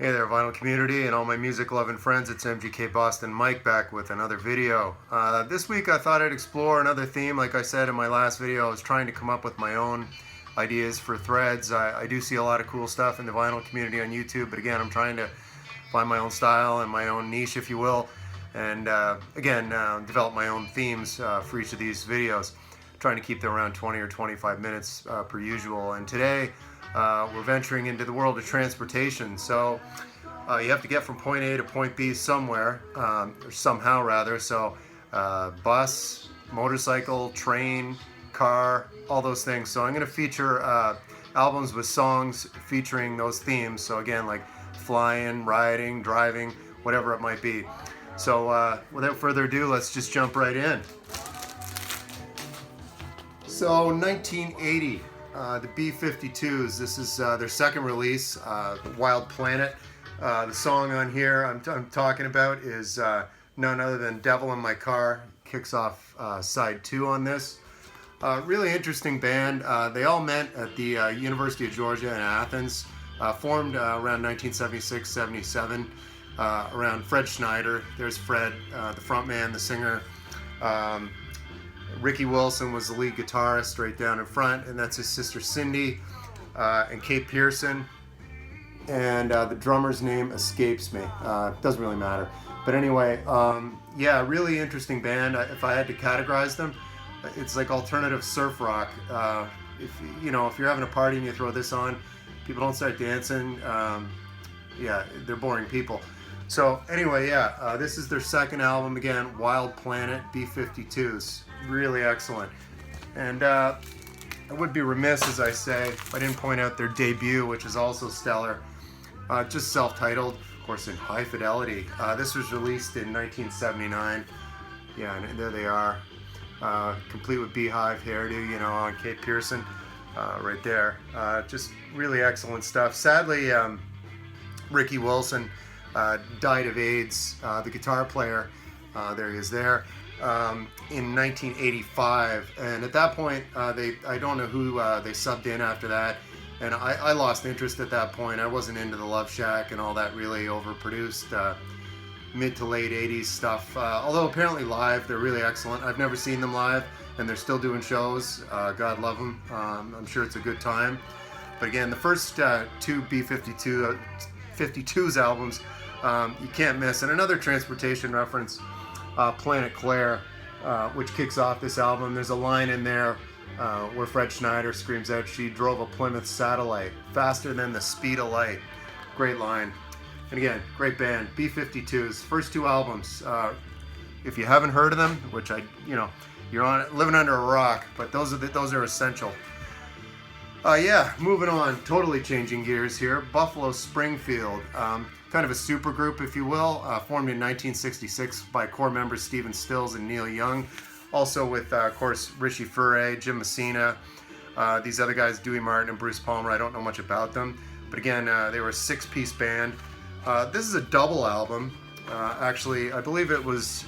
Hey there, vinyl community and all my music loving friends. It's MGK Boston Mike back with another video. This week I thought I'd explore another theme. Like I said in my last video, I was trying to come up with my own ideas for threads. I do see a lot of cool stuff in the vinyl community on YouTube, but again, I'm trying to find my own style and my own niche, if you will, and develop my own themes for each of these videos. Trying to keep them around 20 or 25 minutes per usual. And today we're venturing into the world of transportation. So you have to get from point A to point B somewhere, or somehow rather. So bus, motorcycle, train, car, all those things. So I'm going to feature albums with songs featuring those themes. So again, like flying, riding, driving, whatever it might be. So without further ado, let's just jump right in. So 1980, the B-52s, this is their second release, Wild Planet. The song on here I'm talking about is none other than Devil in My Car. Kicks off side 2 on this. Really interesting band. They all met at the University of Georgia in Athens. Formed around 1976-77 around Fred Schneider. There's Fred, the front man, the singer. Ricky Wilson was the lead guitarist right down in front, and that's his sister Cindy, and Kate Pearson, and the drummer's name escapes me. Doesn't really matter, but anyway, yeah, really interesting band. If I had to categorize them, it's like alternative surf rock. If you're having a party and you throw this on, people don't start dancing. Yeah, they're boring people. So anyway, yeah, this is their second album, again, Wild Planet, B-52s. Really excellent. And I would be remiss, as I say, if I didn't point out their debut, which is also stellar. Just self-titled, of course, in high fidelity. This was released in 1979. Yeah, and there they are, complete with beehive hairdo, on Kate Pearson, right there. Just really excellent stuff. Sadly, Ricky Wilson died of AIDS, the guitar player. There he is there. In 1985, and at that point I don't know who they subbed in after that, and I lost interest at that point. I wasn't into the Love Shack and all that really overproduced mid to late 80s stuff, although apparently live they're really excellent. I've never seen them live, and they're still doing shows. God love them. I'm sure it's a good time. But again, the first two B-52s albums you can't miss. And another transportation reference, Planet Claire, which kicks off this album. There's a line in there where Fred Schneider screams out, "She drove a Plymouth Satellite faster than the speed of light." Great line. And again, great band, B-52s, first two albums. If you haven't heard of them, which you're living under a rock, but those are essential. Yeah, moving on, totally changing gears here. Buffalo Springfield, kind of a super group, if you will, formed in 1966 by core members Stephen Stills and Neil Young. Also with, of course, Richie Furay, Jim Messina, these other guys, Dewey Martin and Bruce Palmer. I don't know much about them, but again, they were a 6-piece band. This is a double album. Actually, I believe it was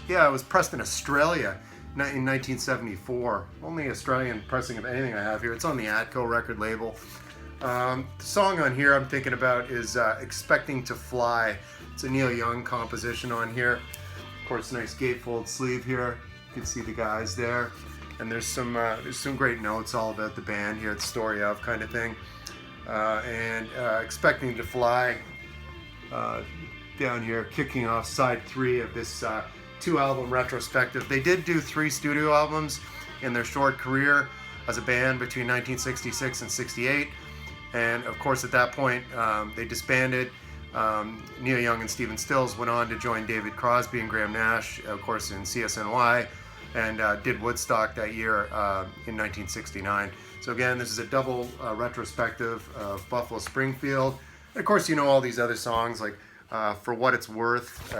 pressed in Australia in 1974. Only Australian pressing of anything I have here. It's on the Atco record label. The song on here I'm thinking about is Expecting to Fly. It's a Neil Young composition on here. Of course, nice gatefold sleeve here. You can see the guys there. And there's some great notes all about the band here, the story of kind of thing. Expecting to Fly down here, kicking off side 3 of this 2-album retrospective. They did do 3 studio albums in their short career as a band between 1966 and 68. And of course, at that point, they disbanded. Neil Young and Stephen Stills went on to join David Crosby and Graham Nash, of course, in CSNY, and did Woodstock that year in 1969. So again, this is a double retrospective of Buffalo Springfield. And of course, all these other songs like For What It's Worth,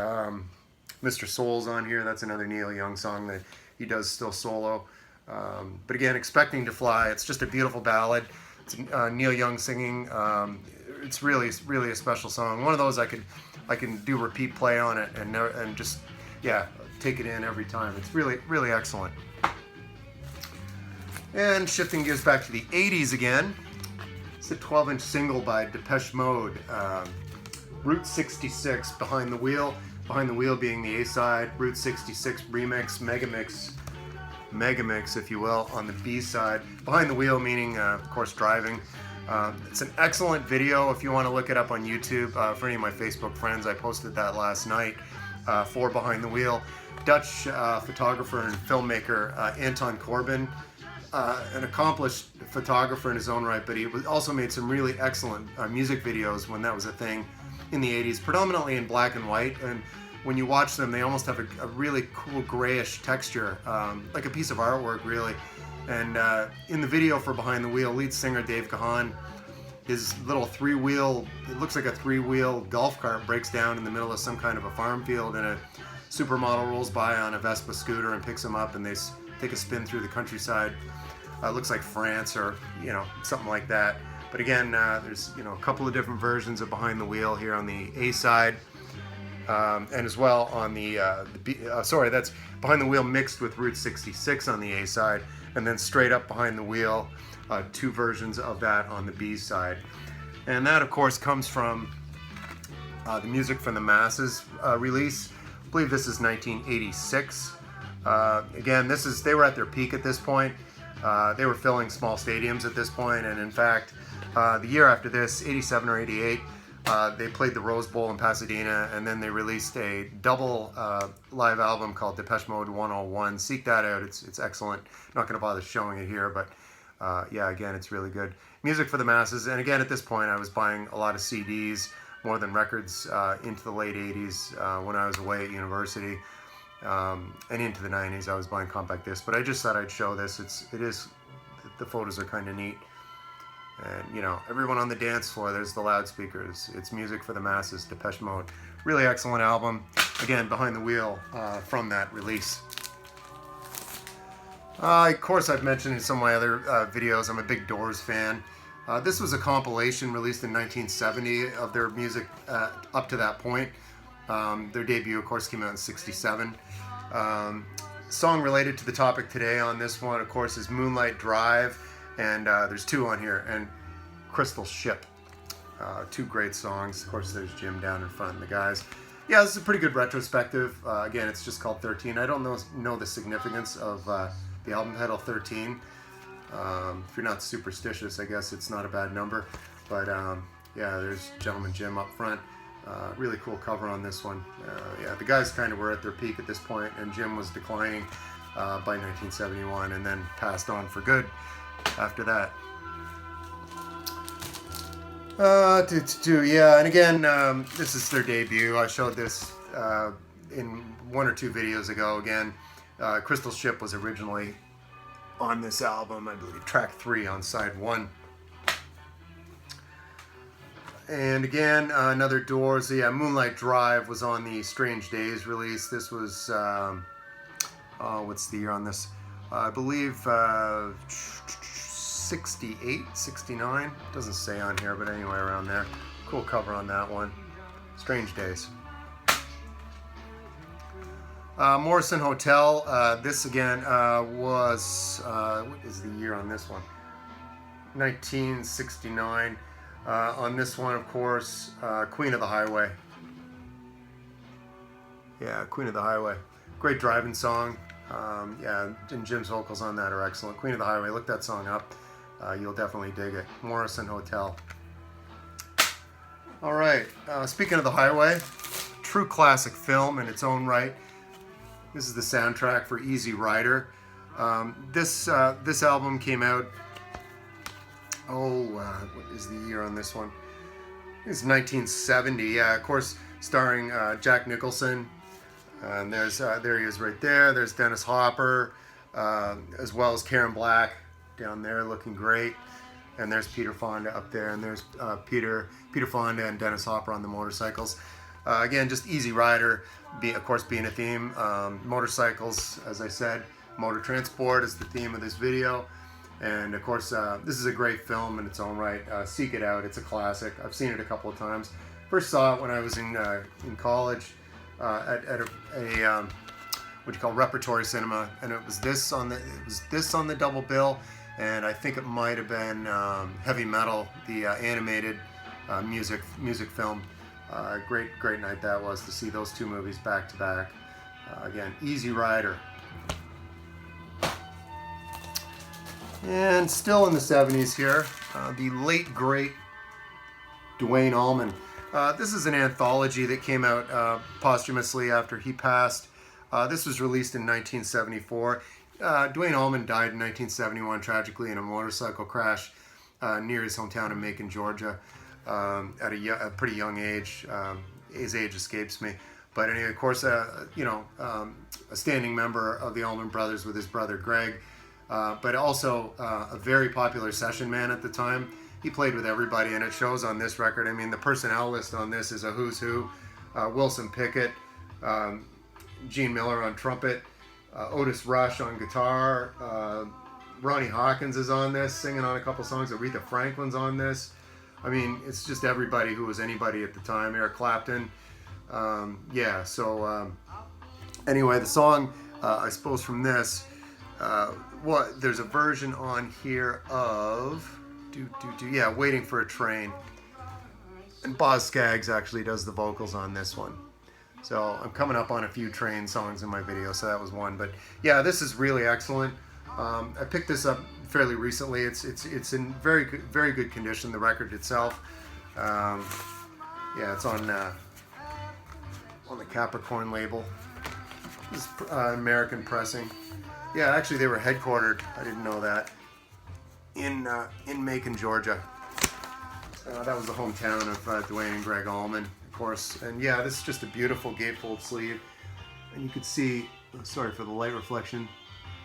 Mr. Soul's on here. That's another Neil Young song that he does still solo. But again, Expecting to Fly, it's just a beautiful ballad. It's Neil Young singing. It's really a special song. One of those I can do repeat play on it and just take it in every time. It's really excellent. And shifting gears back to the 80s again. It's a 12-inch single by Depeche Mode. Route 66, Behind the Wheel. Behind the Wheel being the A-side, Route 66 remix, megamix, if you will, on the B-side. Behind the Wheel meaning, of course, driving. It's an excellent video if you want to look it up on YouTube. For any of my Facebook friends, I posted that last night for Behind the Wheel. Dutch photographer and filmmaker Anton Corbijn, an accomplished photographer in his own right, but he also made some really excellent music videos when that was a thing in the 80s, predominantly in black and white. And when you watch them, they almost have a really cool grayish texture, like a piece of artwork, really. And in the video for Behind the Wheel, lead singer Dave Gahan, his little three-wheel, it looks like a three-wheel golf cart breaks down in the middle of some kind of a farm field, and a supermodel rolls by on a Vespa scooter and picks him up, and they take a spin through the countryside. It looks like France or, you know, something like that. But again, there's, you know, a couple of different versions of Behind the Wheel here on the A side, and as well on the B. Sorry, that's Behind the Wheel mixed with Route 66 on the A side, and then straight up Behind the Wheel, two versions of that on the B side. And that, of course, comes from the Music from the Masses release. I believe this is 1986. Again, they were at their peak at this point. They were filling small stadiums at this point, and in fact, the year after this, 87 or 88, they played the Rose Bowl in Pasadena, and then they released a double live album called Depeche Mode 101. Seek that out, it's excellent. Not going to bother showing it here, but yeah, again, it's really good. Music for the Masses, and again, at this point, I was buying a lot of CDs, more than records, into the late 80s when I was away at university. And into the 90s, I was buying compact discs, but I just thought I'd show this. The photos are kind of neat. And, you know, everyone on the dance floor, there's the loudspeakers. It's Music for the Masses, Depeche Mode. Really excellent album. Again, Behind the Wheel from that release. Of course, I've mentioned in some of my other videos, I'm a big Doors fan. This was a compilation released in 1970 of their music up to that point. Their debut, of course, came out in 67. Song related to the topic today on this one, of course, is Moonlight Drive, and there's two on here, and Crystal Ship. Two great songs. Of course, there's Jim down in front and the guys. Yeah, this is a pretty good retrospective. Again, it's just called 13. I don't know the significance of the album title 13. If you're not superstitious, I guess it's not a bad number. But yeah, there's Gentleman Jim up front. Really cool cover on this one. Yeah, the guys kind of were at their peak at this point, and Jim was declining by 1971, and then passed on for good after that. Yeah, and again, this is their debut. I showed this in one or two videos ago. Again, Crystal Ship was originally on this album, I believe, track 3 on side 1. And again, another Doors. Yeah, Moonlight Drive was on the Strange Days release. This was, what's the year on this? I believe 68, 69. Doesn't say on here, but anyway, around there. Cool cover on that one. Strange Days. Morrison Hotel. This again was, what is the year on this one? 1969. On this one, of course, Queen of the Highway. Yeah, Queen of the Highway. Great driving song. Yeah, and Jim's vocals on that are excellent. Queen of the Highway, look that song up. You'll definitely dig it. Morrison Hotel. All right, speaking of the highway, true classic film in its own right. This is the soundtrack for Easy Rider. This album came out, what is the year on this one? It's 1970, yeah, of course, starring Jack Nicholson. And there he is right there. There's Dennis Hopper, as well as Karen Black down there looking great. And there's Peter Fonda up there, and there's Peter Fonda and Dennis Hopper on the motorcycles. Again, just Easy Rider, of course, being a theme. Motorcycles, as I said, motor transport is the theme of this video. And of course, this is a great film in its own right. Seek it out, it's a classic. I've seen it a couple of times. First saw it when I was in college at a what you call repertory cinema, and it was this on the double bill, and I think it might have been Heavy Metal, the animated music film. Great night that was to see those two movies back to back. Again, Easy Rider. And still in the 70s here, the late great Duane Allman. This is an anthology that came out posthumously after he passed. This was released in 1974. Duane Allman died in 1971 tragically in a motorcycle crash near his hometown of Macon, Georgia, at a pretty young age. His age escapes me. But anyway, of course, a standing member of the Allman Brothers with his brother Greg, but also a very popular session man at the time. He played with everybody, and it shows on this record. I mean, the personnel list on this is a who's who. Wilson Pickett, Gene Miller on trumpet, Otis Rush on guitar, Ronnie Hawkins is on this, singing on a couple songs. Aretha Franklin's on this. I mean, it's just everybody who was anybody at the time. Eric Clapton. Anyway, the song, I suppose from this, there's a version on here of, Waiting for a Train. And Boz Scaggs actually does the vocals on this one. So I'm coming up on a few Train songs in my video, so that was one. But yeah, this is really excellent. I picked this up fairly recently. It's in very good condition, the record itself. It's on the Capricorn label. This is American pressing. Yeah, actually they were headquartered, I didn't know that, in Macon, Georgia. That was the hometown of Duane and Greg Allman, of course. And yeah, this is just a beautiful gatefold sleeve. And you could see, sorry for the light reflection,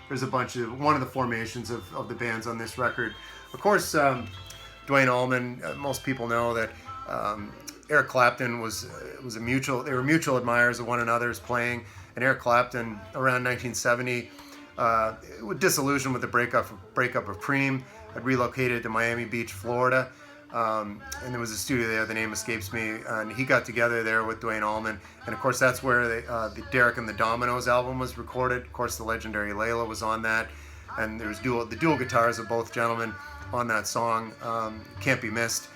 there's one of the formations of the bands on this record. Of course, Duane Allman, most people know that Eric Clapton they were mutual admirers of one another's playing. And Eric Clapton, around 1970, disillusioned with the breakup of Cream, had relocated to Miami Beach, Florida. And there was a studio there, the name escapes me, and he got together there with Duane Allman. And of course, that's where the Derek and the Dominoes album was recorded. Of course, the legendary Layla was on that. And there's the dual guitars of both gentlemen on that song. Can't be missed.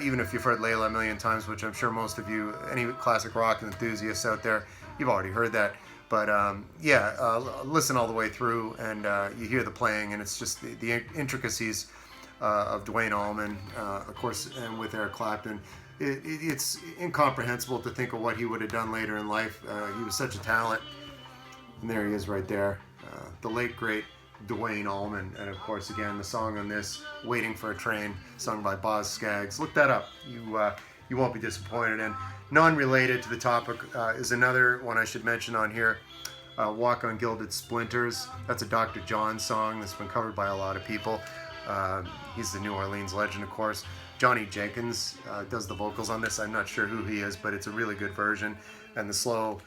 Even if you've heard Layla a million times, which I'm sure most of you, any classic rock enthusiasts out there, you've already heard that. But listen all the way through, and you hear the playing, and it's just the intricacies of Duane Allman, of course, and with Eric Clapton. It's incomprehensible to think of what he would have done later in life. He was such a talent. And there he is right there, the late, great Duane Allman. And of course, again, the song on this, Waiting for a Train, sung by Boz Scaggs. Look that up. You won't be disappointed. And non-related to the topic is another one I should mention on here, Walk on Gilded Splinters. That's a Dr. John song that's been covered by a lot of people. He's the New Orleans legend, of course. Johnny Jenkins does the vocals on this. I'm not sure who he is, but it's a really good version. And the slow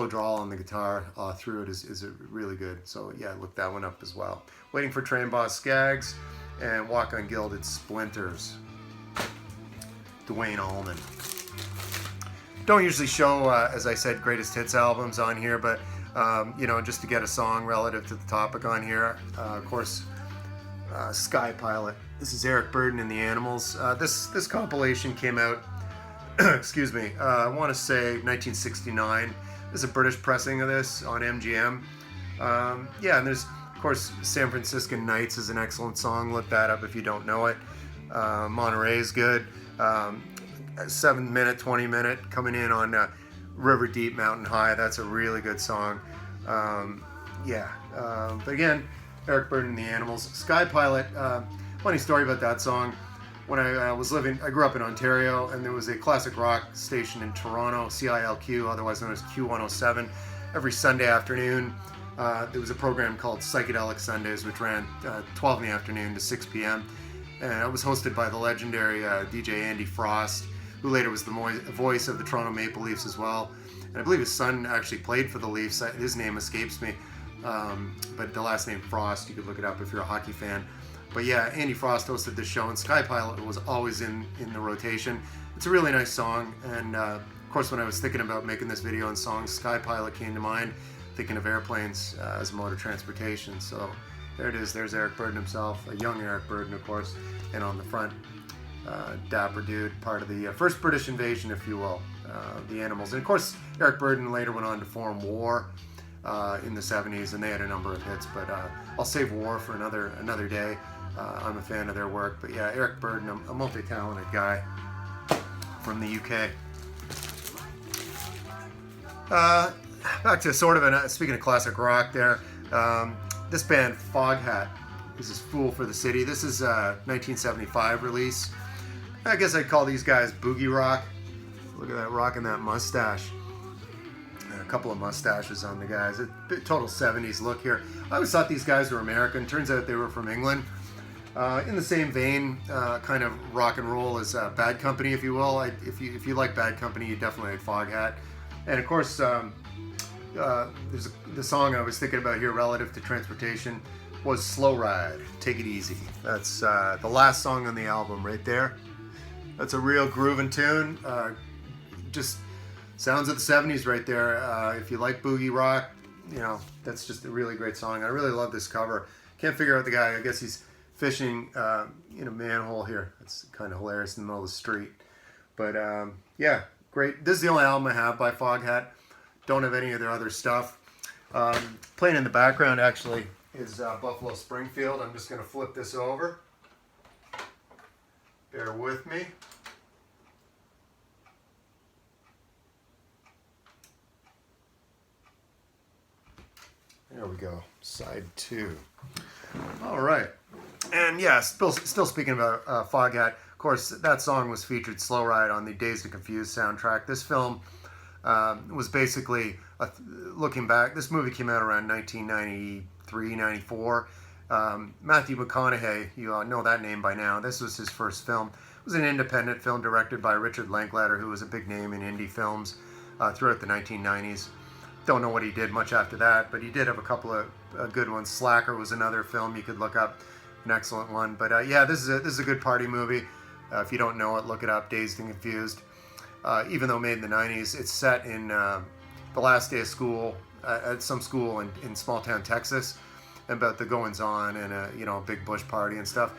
drawl on the guitar through it is really good. So yeah, look that one up as well. Waiting for Train, Boz Scaggs, and Walk on Gilded Splinters, Duane Allman. Don't usually show, as I said, greatest hits albums on here, but just to get a song relative to the topic on here, of course, Sky Pilot. This is Eric Burdon and the Animals. This compilation came out, excuse me, I want to say 1969. There's a British pressing of this on MGM. And there's, of course, San Franciscan Nights is an excellent song. Look that up if you don't know it. Monterey is good. 7-minute, 20-minute coming in on River Deep, Mountain High. That's a really good song. But again, Eric Burdon and the Animals. Sky Pilot, funny story about that song. When I grew up in Ontario, and there was a classic rock station in Toronto, CILQ, otherwise known as Q107. Every Sunday afternoon, there was a program called Psychedelic Sundays, which ran 12 in the afternoon to 6 p.m. And it was hosted by the legendary DJ Andy Frost, who later was the voice of the Toronto Maple Leafs as well. And I believe his son actually played for the Leafs. His name escapes me, but the last name Frost, you could look it up if you're a hockey fan. But yeah, Andy Frost hosted this show, and Sky Pilot was always in the rotation. It's a really nice song, and of course, when I was thinking about making this video on songs, Sky Pilot came to mind, thinking of airplanes as a mode of transportation. So there it is. There's Eric Burdon himself, a young Eric Burdon, of course, and on the front, dapper dude, part of the first British invasion, if you will, the Animals. And of course, Eric Burdon later went on to form War in the 70s, and they had a number of hits, but I'll save War for another day. I'm a fan of their work, but yeah, Eric Burdon, a multi-talented guy from the UK. Back to sort of speaking of classic rock there, this band Foghat. This is Fool for the City. This is a 1975 release. I guess I'd call these guys boogie rock. Look at that, rocking that mustache. And a couple of mustaches on the guys. A total 70s look here. I always thought these guys were American. Turns out they were from England. In the same vein, kind of rock and roll as Bad Company, if you will. If you like Bad Company, you definitely like Foghat. And of course, there's the song I was thinking about here relative to Transportation was Slow Ride, Take It Easy. That's the last song on the album right there. That's a real grooving tune. Just sounds of the 70s right there. If you like boogie rock, you know, that's just a really great song. I really love this cover. Can't figure out the guy. I guess he's fishing in a manhole here. It's kind of hilarious in the middle of the street. But yeah, great. This is the only album I have by Foghat. Don't have any of their other stuff. Playing in the background actually is Buffalo Springfield. I'm just going to flip this over. Bear with me. There we go. Side 2. All right. And yeah, still speaking about Foghat, of course, that song was featured, Slow Ride, on the Dazed and Confused soundtrack. This film was basically, looking back, this movie came out around 1993, 94. Matthew McConaughey, you all know that name by now. This was his first film. It was an independent film directed by Richard Linklater, who was a big name in indie films throughout the 1990s. Don't know what he did much after that, but he did have a couple of good ones. Slacker was another film you could look up, an excellent one. But yeah, this is a good party movie. If you don't know it, look it up, Dazed and Confused. Even though made in the 90s, it's set in the last day of school at some school in small town Texas, about the goings-on and a big bush party and stuff.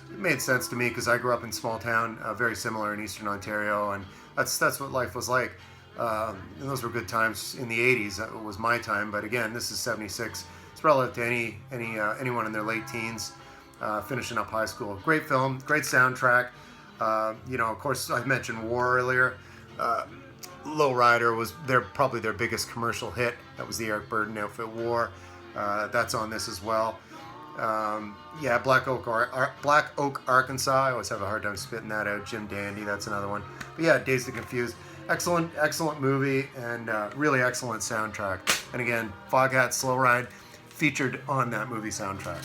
It made sense to me because I grew up in small town, very similar in Eastern Ontario, and that's what life was like. And those were good times in the 80s. It was my time, but again, this is 76. It's relative to anyone in their late teens finishing up high school. Great film, great soundtrack. Of course, I mentioned War earlier. Lowrider was probably their biggest commercial hit. That was the Eric Burdon outfit, War. That's on this as well. Yeah, Black Oak, Arkansas. I always have a hard time spitting that out. Jim Dandy, that's another one. But yeah, Dazed and Confused. Excellent movie, and really excellent soundtrack. And again, Foghat, Slow Ride, featured on that movie soundtrack.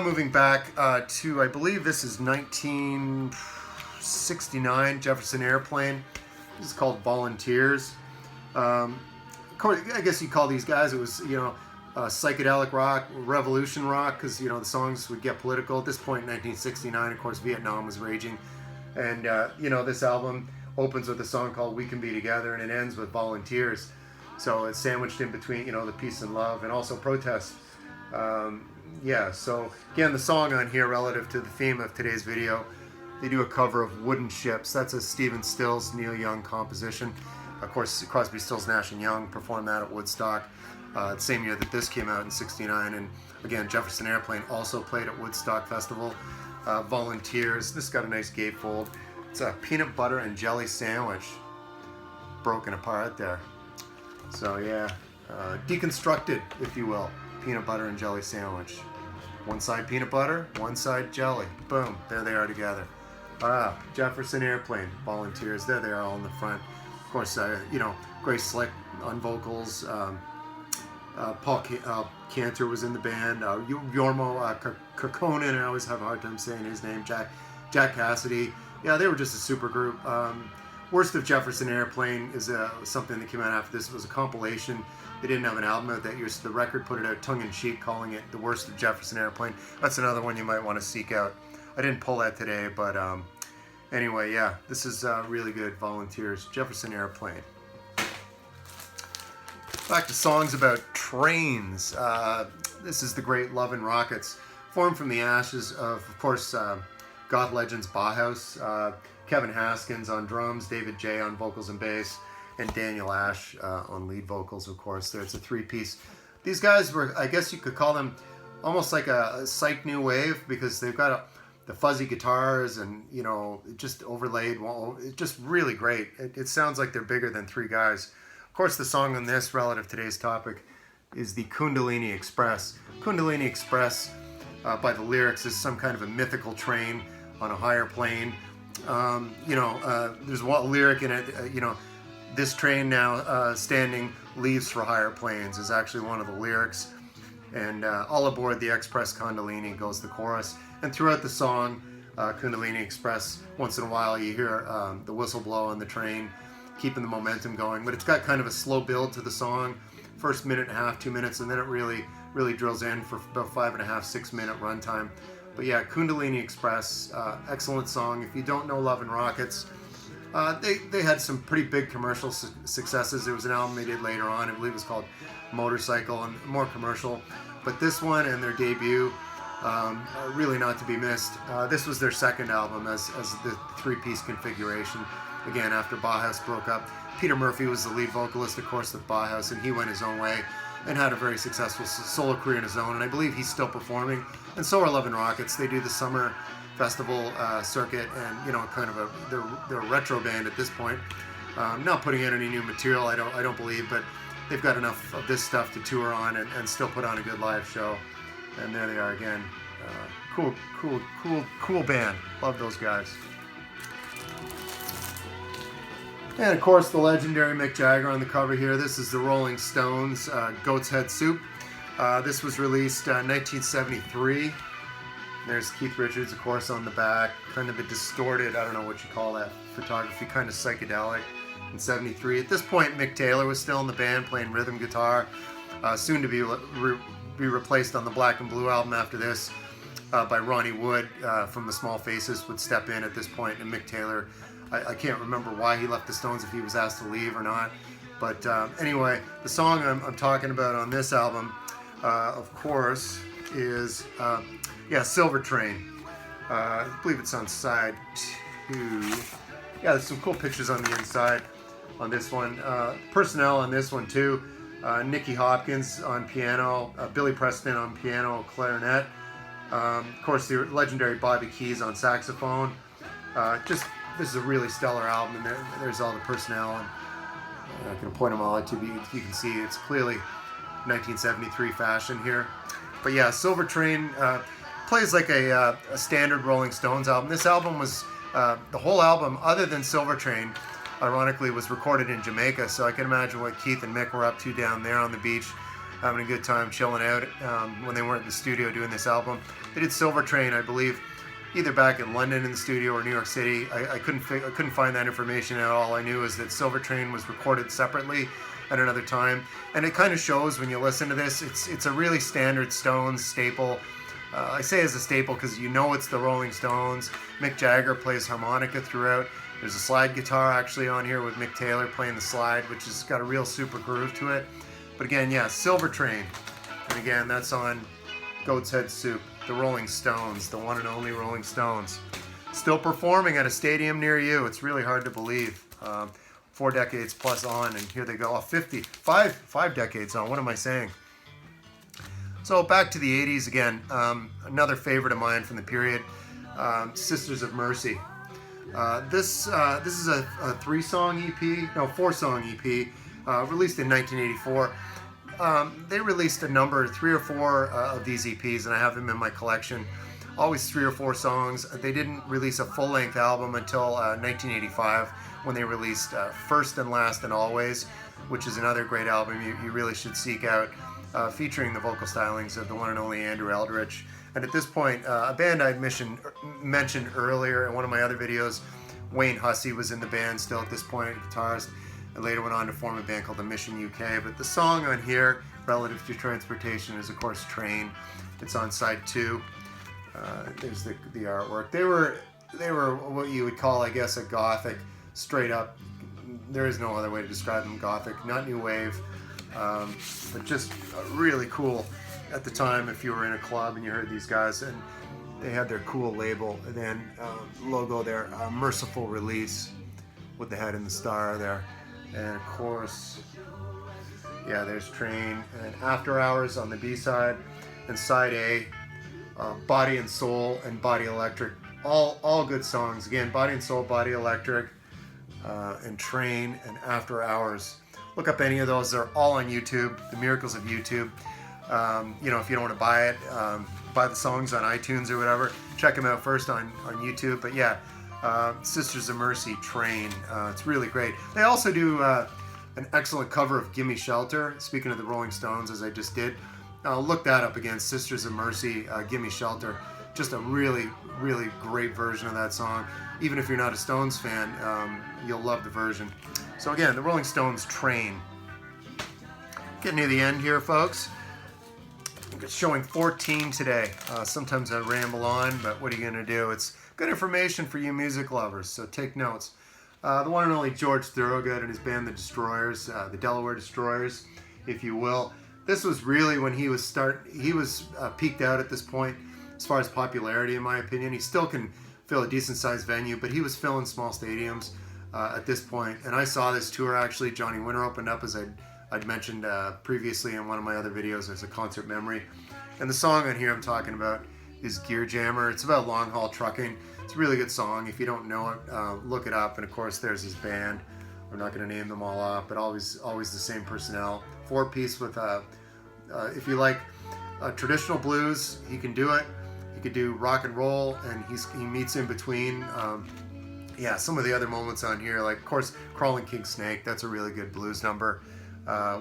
Moving back to, I believe this is 1969, Jefferson Airplane. This is called Volunteers. I guess you call these guys, it was, psychedelic rock, revolution rock, because, the songs would get political. At this point in 1969, of course, Vietnam was raging. And, this album opens with a song called We Can Be Together, and it ends with Volunteers. So it's sandwiched in between, the peace and love, and also protest. Yeah, so again, the song on here relative to the theme of today's video, they do a cover of Wooden Ships. That's a Stephen Stills, Neil Young composition. Of course, Crosby, Stills, Nash & Young performed that at Woodstock. The same year that this came out in 69. And again, Jefferson Airplane also played at Woodstock Festival. Volunteers. This got a nice gatefold. It's a peanut butter and jelly sandwich. Broken apart there. So yeah, deconstructed, if you will. Peanut butter and jelly sandwich. One side peanut butter, one side jelly. Boom, there they are together. Jefferson Airplane, Volunteers. There they are all in the front. Of course, Grace Slick on vocals. Paul Cantor was in the band. Jorma Kekkonen, I always have a hard time saying his name. Jack Cassidy. Yeah, they were just a super group. Worst of Jefferson Airplane is something that came out after this. It was a compilation. They didn't have an album out that year, so the record put it out tongue-in-cheek, calling it The Worst of Jefferson Airplane. That's another one you might want to seek out. I didn't pull that today, but anyway, yeah, this is really good. Volunteers, Jefferson Airplane. Back to songs about trains. This is the great Love and Rockets, formed from the ashes of course, goth legends Bauhaus. Kevin Haskins on drums, David J on vocals and bass, and Daniel Ash on lead vocals, of course. It's a three-piece. These guys were, I guess you could call them almost like a psych new wave, because they've got the fuzzy guitars and, you know, just overlaid. Well, it's just really great. It sounds like they're bigger than three guys. Of course, the song on this, relative to today's topic, is the Kundalini Express. Kundalini Express, by the lyrics, is some kind of a mythical train on a higher plane. There's one lyric in it, this train now standing leaves for higher planes is actually one of the lyrics. And all aboard the Express Kundalini goes the chorus. And throughout the song, Kundalini Express, once in a while you hear the whistle blow on the train, keeping the momentum going. But it's got kind of a slow build to the song, first minute and a half, 2 minutes, and then it really drills in for about 5.5, 6 minute runtime. But yeah, Kundalini Express, excellent song. If you don't know Love and Rockets, they had some pretty big commercial successes. There was an album they did later on, I believe it was called Motorcycle, and more commercial. But this one and their debut, really not to be missed. This was their second album as the three-piece configuration. Again, after Bauhaus broke up. Peter Murphy was the lead vocalist, of course, with Bauhaus, and he went his own way and had a very successful solo career in his own, and I believe he's still performing. And so are Love and Rockets. They do the summer festival circuit, and kind of they're a retro band at this point. Not putting out any new material, I don't believe, but they've got enough of this stuff to tour on and still put on a good live show. And there they are again. Cool band. Love those guys. And of course, the legendary Mick Jagger on the cover here. This is the Rolling Stones, Goat's Head Soup. This was released 1973. There's Keith Richards, of course, on the back. Kind of a distorted, I don't know what you call that photography, kind of psychedelic in 73. At this point, Mick Taylor was still in the band playing rhythm guitar, soon to be replaced on the Black and Blue album after this by Ronnie Wood from the Small Faces would step in at this point, and Mick Taylor, I can't remember why he left the Stones, if he was asked to leave or not. But anyway, the song I'm talking about on this album, of course, is Silver Train. I believe it's on side 2. Yeah, there's some cool pictures on the inside on this one. Personnel on this one too. Nicky Hopkins on piano, Billy Preston on piano, clarinet. Of course, the legendary Bobby Keys on saxophone. This is a really stellar album, and there's all the personnel. And I'm not going to point them all out to you. You can see it's clearly 1973 fashion here. But yeah, Silver Train plays like a standard Rolling Stones album. This album was, the whole album, other than Silver Train, ironically, was recorded in Jamaica. So I can imagine what Keith and Mick were up to down there on the beach, having a good time chilling out when they weren't in the studio doing this album. They did Silver Train, I believe, either back in London in the studio or New York City. I couldn't find that information at all. I knew is that Silver Train was recorded separately at another time, and it kind of shows when you listen to this. It's a really standard Stones staple. I say as a staple because it's the Rolling Stones. Mick Jagger plays harmonica throughout. There's a slide guitar actually on here with Mick Taylor playing the slide, which has got a real super groove to it. But again, yeah, Silver Train. And again, that's on Goat's Head Soup, the Rolling Stones, the one and only Rolling Stones. Still performing at a stadium near you. It's really hard to believe. 4 decades plus on, and here they go. 5 decades on. What am I saying? So back to the 80s again. Another favorite of mine from the period, Sisters of Mercy. This is a 3-song EP, no, 4-song EP, released in 1984. They released a number, 3 or 4 of these EPs, and I have them in my collection. Always 3 or 4 songs. They didn't release a full-length album until 1985, when they released First and Last and Always, which is another great album you really should seek out, featuring the vocal stylings of the one and only Andrew Eldritch. And at this point, a band I mentioned earlier in one of my other videos, Wayne Hussey was in the band still at this point, guitarist, and later went on to form a band called the Mission UK. But the song on here, relative to Transportation, is of course Train. It's on side 2. There's the artwork. They were what you would call, I guess, a gothic, straight up. There is no other way to describe them. Gothic, not new wave, but just really cool at the time if you were in a club and you heard these guys. And They had their cool label, and then logo there, Merciful Release, with the head and the star there. And of course, yeah, there's Train and After Hours on the B side, and side A, Body and Soul and Body Electric. All good songs. Again, Body and Soul, Body Electric, and Train and After Hours. Look up any of those. They're all on YouTube. The miracles of YouTube. You know, if you don't want to buy it, buy the songs on iTunes or whatever. Check them out first on YouTube. But yeah, Sisters of Mercy, Train. It's really great. They also do an excellent cover of Gimme Shelter. Speaking of the Rolling Stones, as I just did. Look that up again, Sisters of Mercy, Gimme Shelter. Just a really, really great version of that song. Even if you're not a Stones fan, you'll love the version. So again, the Rolling Stones, Train. Getting near the end here, folks. It's showing 14 today. Sometimes I ramble on, but what are you going to do? It's good information for you music lovers, so take notes. The one and only George Thorogood and his band, the Destroyers, the Delaware Destroyers, if you will. This was really when he was peaked out at this point as far as popularity, in my opinion. He still can fill a decent-sized venue, but he was filling small stadiums at this point. And I saw this tour, actually. Johnny Winter opened up, as I'd mentioned previously in one of my other videos as a concert memory. And the song on here I'm talking about is Gear Jammer. It's about long-haul trucking. It's a really good song. If you don't know it, look it up. And of course, there's his band. We're not going to name them all off, but always the same personnel. 4-piece with, if you like traditional blues, he can do it. He could do rock and roll, and he meets in between. Yeah, some of the other moments on here, like, of course, Crawling King Snake. That's a really good blues number.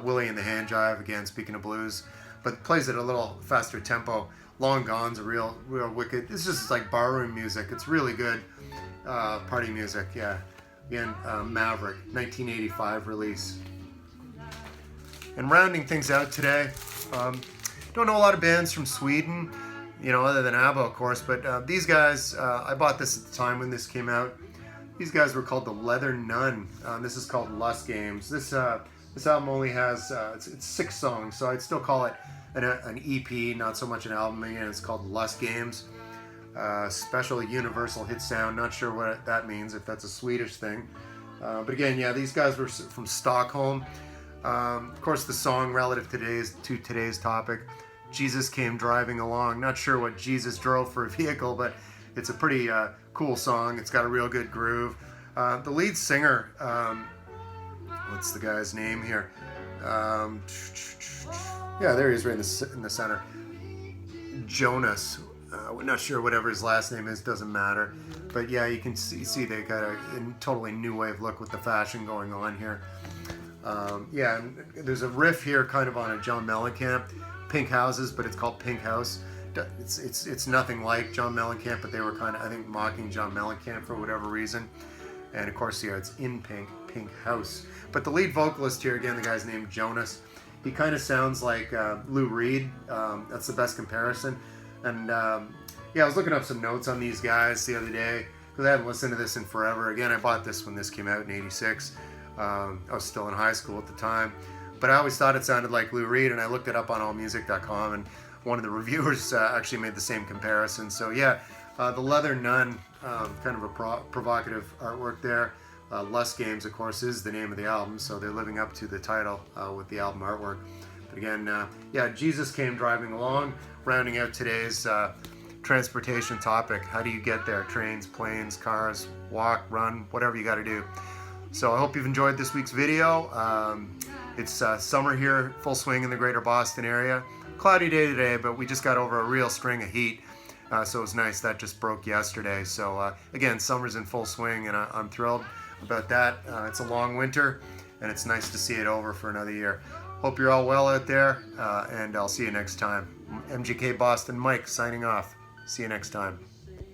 Willie and the Hand Jive, again, speaking of blues, but plays at a little faster tempo. Long Gone's a real wicked. It's just like barroom music. It's really good party music. Yeah, again, Maverick, 1985 release. And rounding things out today, don't know a lot of bands from Sweden, you know, other than ABBA, of course, but these guys, I bought this at the time when this came out. These guys were called the Leather Nun. This is called Lust Games. This album only has it's 6 songs, so I'd still call it an EP, not so much an album. Again, it's called Lust Games. Special Universal Hit Sound. Not sure what that means, if that's a Swedish thing. But again, yeah, these guys were from Stockholm. Of course, the song relative to today's topic, Jesus Came Driving Along. Not sure what Jesus drove for a vehicle, but it's a pretty cool song. It's got a real good groove. The lead singer, what's the guy's name here? Yeah, there he is, right in the center. Jonas. We're not sure whatever his last name is, doesn't matter. But yeah, you can see they got a totally new wave look with the fashion going on here. Yeah, and there's a riff here kind of on a John Mellencamp, Pink Houses, but it's called Pink House. It's nothing like John Mellencamp, but they were kind of, I think, mocking John Mellencamp for whatever reason. And of course, yeah, it's in Pink House. But the lead vocalist here, again, the guy's named Jonas. He kind of sounds like Lou Reed. That's the best comparison. And yeah, I was looking up some notes on these guys the other day because I hadn't listened to this in forever. Again, I bought this when this came out in '86. I was still in high school at the time. But I always thought it sounded like Lou Reed, and I looked it up on allmusic.com, and one of the reviewers actually made the same comparison. So yeah, the Leather Nun, kind of a provocative artwork there. Lust Games, of course, is the name of the album, so they're living up to the title with the album artwork. But again, yeah, Jesus Came Driving Along, rounding out today's transportation topic. How do you get there? Trains, planes, cars, walk, run, whatever you got to do. So I hope you've enjoyed this week's video. It's summer here, full swing in the greater Boston area. Cloudy day today, but we just got over a real string of heat. So it was nice. That just broke yesterday. So again, summer's in full swing, and I'm thrilled about that. It's a long winter, and it's nice to see it over for another year. Hope you're all well out there, and I'll see you next time. MGK Boston Mike signing off. See you next time.